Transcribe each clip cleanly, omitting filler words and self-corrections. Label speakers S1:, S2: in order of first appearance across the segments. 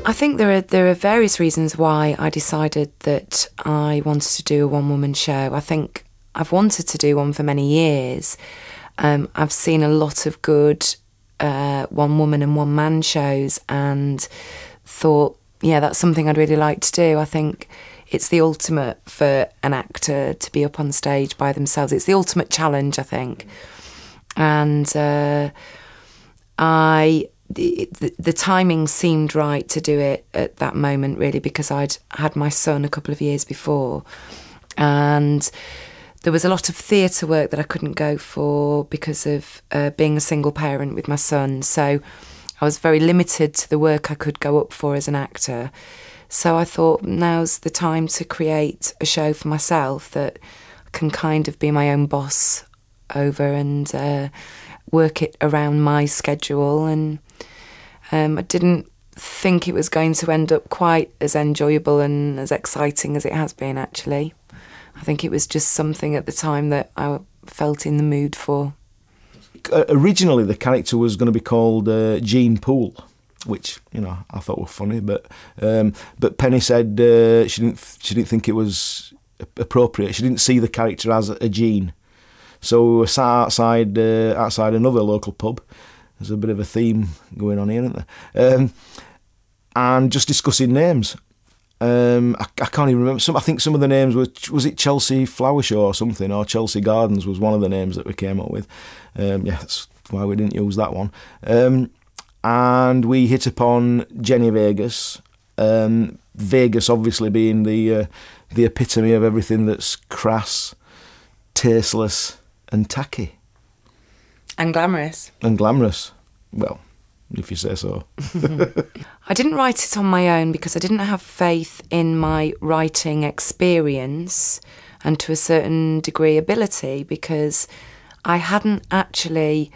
S1: I think there are various reasons why I decided that I wanted to do a one-woman show. I think I've wanted to do one for many years. I've seen a lot of good one-woman and one-man shows and thought, yeah, that's something I'd really like to do. I think it's the ultimate for an actor to be up on stage by themselves. It's the ultimate challenge, I think. And the timing seemed right to do it at that moment, really, because I'd had my son a couple of years before. And there was a lot of theatre work that I couldn't go for because of being a single parent with my son. So I was very limited to the work I could go up for as an actor. So I thought, now's the time to create a show for myself that I can kind of be my own boss over and work it around my schedule. And I didn't think it was going to end up quite as enjoyable and as exciting as it has been, actually. I think it was just something at the time that I felt in the mood for.
S2: Originally, the character was going to be called Jean Poole, which, you know, I thought were funny, but Penny said she didn't think it was appropriate. She didn't see the character as a Jean. So we were sat outside another local pub. There's a bit of a theme going on here, isn't there? And just discussing names. I can't even remember. I think some of the names was it Chelsea Flower Show or something, or Chelsea Gardens was one of the names that we came up with. Yeah, that's why we didn't use that one. And we hit upon Jenny Vegas. Vegas obviously being the epitome of everything that's crass, tasteless and tacky.
S1: And glamorous.
S2: And glamorous. Well, if you say so.
S1: I didn't write it on my own because I didn't have faith in my writing experience and, to a certain degree, ability, because I hadn't actually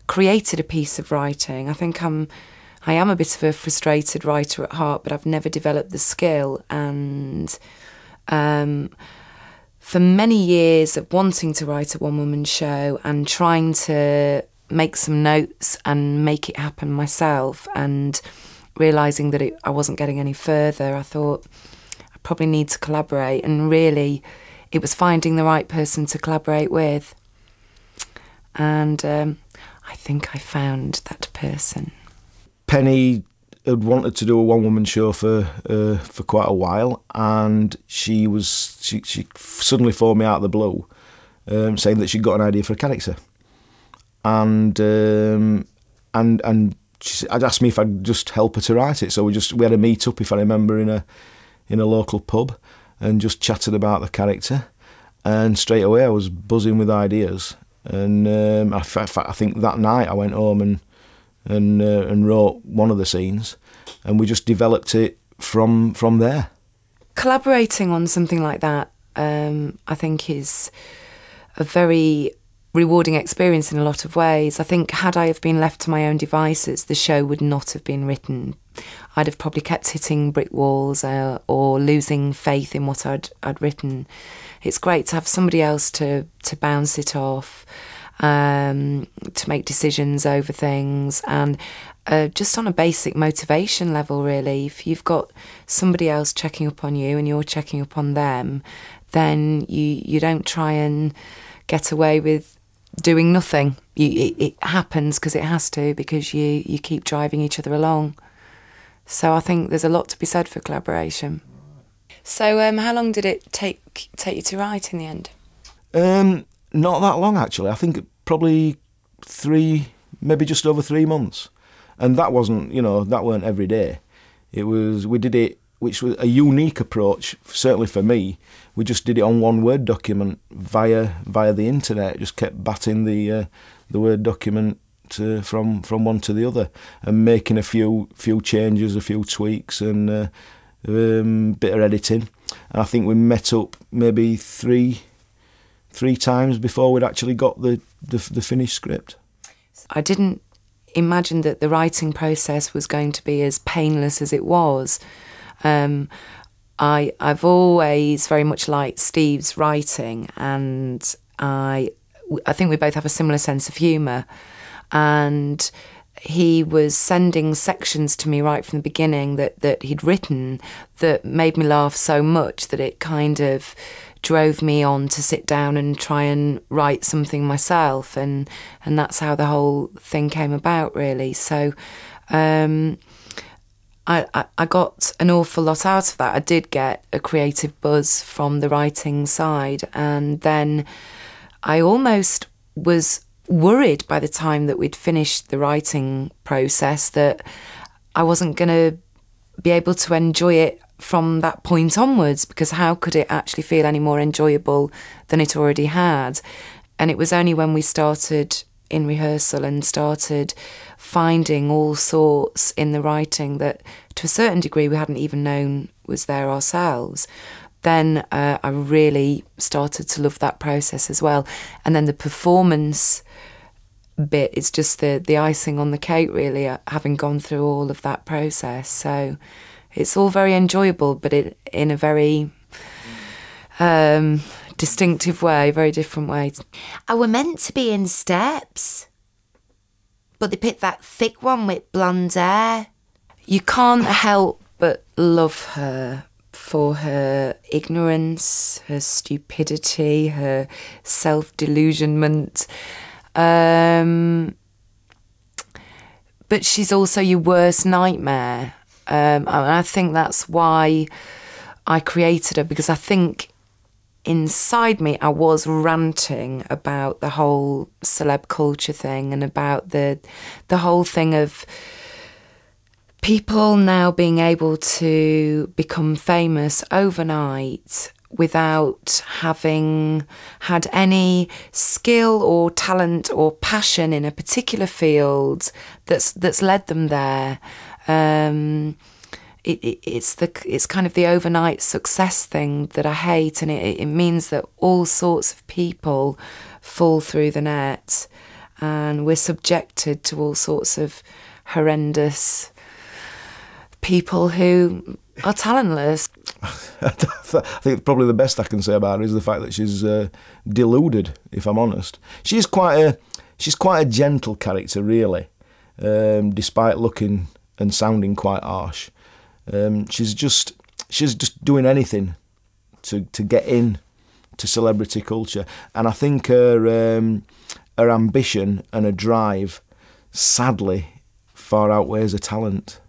S1: created a piece of writing. I think I am a bit of a frustrated writer at heart, but I've never developed the skill. And for many years of wanting to write a one-woman show and trying to make some notes and make it happen myself, and realising that I wasn't getting any further, I thought I probably need to collaborate. And really, it was finding the right person to collaborate with. And I think I found that person.
S2: Penny had wanted to do a one-woman show for quite a while, and she suddenly phoned me out of the blue, saying that she'd got an idea for a character, and I'd asked me if I'd just help her to write it. So we had a meet up, if I remember, in a local pub, and just chatted about the character. And straight away I was buzzing with ideas. And I think that night I went home and wrote one of the scenes, and we just developed it from there.
S1: Collaborating on something like that, I think, is a very rewarding experience in a lot of ways. I think had I have been left to my own devices, the show would not have been written. I'd have probably kept hitting brick walls or losing faith in what I'd written. It's great to have somebody else to bounce it off, to make decisions over things, and just on a basic motivation level, really. If you've got somebody else checking up on you and you're checking up on them, then you don't try and get away with doing nothing. It happens because it has to, because you keep driving each other along. So I think there's a lot to be said for collaboration. So how long did it take you to write in the end?
S2: Not that long, actually. I think probably maybe just over 3 months. And that weren't every day. We did it, which was a unique approach, certainly for me. We just did it on one Word document via the internet. Just kept batting the Word document from one to the other, and making a few changes, a few tweaks, and a bit of editing. And I think we met up maybe three times before we'd actually got the finished script.
S1: I didn't imagine that the writing process was going to be as painless as it was. I've always very much liked Steve's writing, and I think we both have a similar sense of humour. And he was sending sections to me right from the beginning that he'd written that made me laugh so much that it kind of drove me on to sit down and try and write something myself, and that's how the whole thing came about, really. So I got an awful lot out of that. I did get a creative buzz from the writing side, and then I almost was worried by the time that we'd finished the writing process that I wasn't going to be able to enjoy it from that point onwards, because how could it actually feel any more enjoyable than it already had? And it was only when we started in rehearsal and started finding all sorts in the writing that to a certain degree we hadn't even known was there ourselves, then I really started to love that process as well. And then the performance bit is just the icing on the cake, really, having gone through all of that process. So it's all very enjoyable, but in a very distinctive way, very different way.
S3: I were meant to be in steps, but they picked that thick one with blonde hair.
S1: You can't help but love her for her ignorance, her stupidity, her self-delusionment. But she's also your worst nightmare. And I think that's why I created her, because I think inside me I was ranting about the whole celeb culture thing and about the whole thing of people now being able to become famous overnight without having had any skill or talent or passion in a particular field that's led them there. It's kind of the overnight success thing that I hate, and it means that all sorts of people fall through the net, and we're subjected to all sorts of horrendous people who are talentless.
S2: I think probably the best I can say about her is the fact that she's deluded, if I'm honest. She's quite a gentle character, really, despite looking and sounding quite harsh. She's just doing anything to get in to celebrity culture, and I think her ambition and her drive, sadly, far outweighs her talent.